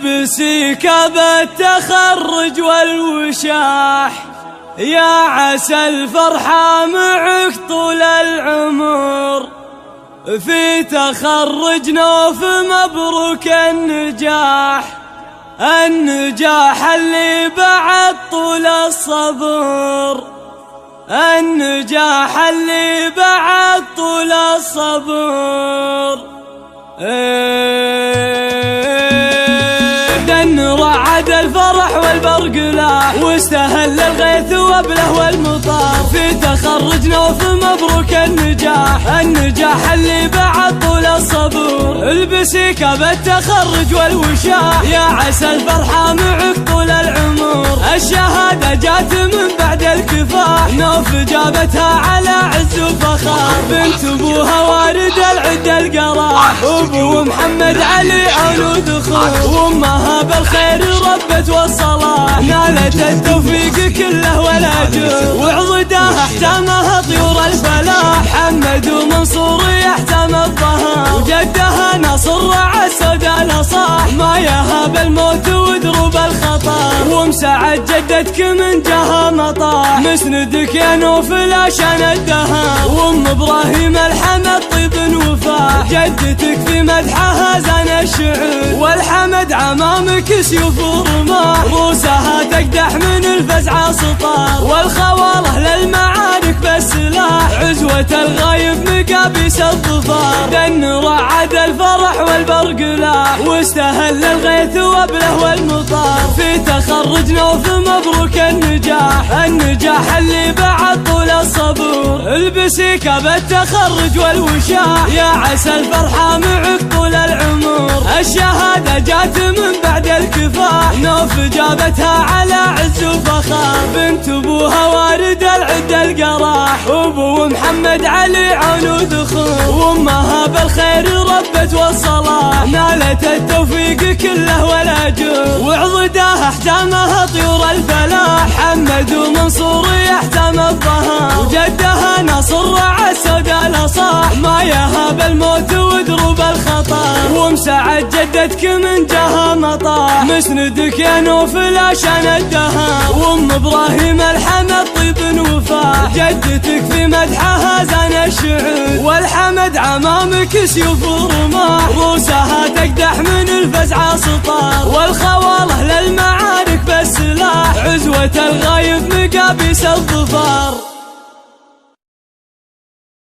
البسي كاب التخرج والوشاح، يا عسى الفرحة معك طول العمر. في تخرج نوف مبروك النجاح، النجاح اللي بعد طول الصبر، النجاح اللي بعد طول الصبر. دن رعد الفرح والبرق لاح، واستهل الغيث وابله والمطار. في تخرج نوف مبروك النجاح، النجاح اللي بعد طول الصبر. البسي كاب التخرج والوشاح، يا عسى الفرحة معك طول العمر. الشهادة جات من بعد الكفاح، نوف جابتها على عز وفخار. بنت ابوها وارد العد القراح، ابو محمد علي عود اخوه. وامها بالخير ربت والصلاح، نالت التوفيق كله والاجر. وعضدها احتامها طيور الفلاح، حمد ومنصور يحتام الظهر. وجدها نصر عالسودا نصاح، ما يهاب الموت ودروب الخطر. ومسعد جدتك من جهة مطاح، مسندك يا نوف عشان الدهر. وام ابراهيم الحمد طيب وفاح، جدتك في مدحها زان الشعر. والحمد عمامك سيوف ورماح، روسها تقدح من الفزع سطار. والخواله للمعارك بالسلاح، عزوة الغايب مقابيس الظفار. دن رعد الفرح والبرق لاح، واستهل الغيث وابله والمطار. في تخرج نوف مبروك النجاح، النجاح اللي بعد طول الصبر. البسي كاب التخرج والوشاح، يا عسى الفرحة معك طول العمر. الشهادة جات من بعد الكفاح، نوف جابتها على عز وفخار. بنت ابوها وارد العد القراح، ابو محمد علي عنود اخوه. وامها بالخير ربت والصلاح، نالت التوفيق كله والاجر. وعضدها احتامها طيور الفلاح، حمد ومنصور يحتام الظهر. وجدها نصر عالسودا نصاح، ما يهاب الموت ودروب الخطر. ومسعد جدتك من جهة مطاح، مسندك يا نوف عشان الدهر. وام ابراهيم الحمد طيب وفاح، جدتك في مدحها زان الشعر. والحمد عمامك سيوف ورماح، روسها تقدح من الفزع سطار. والخواله للمعارك بالسلاح، عزوة الغايب مقابيس الظفار.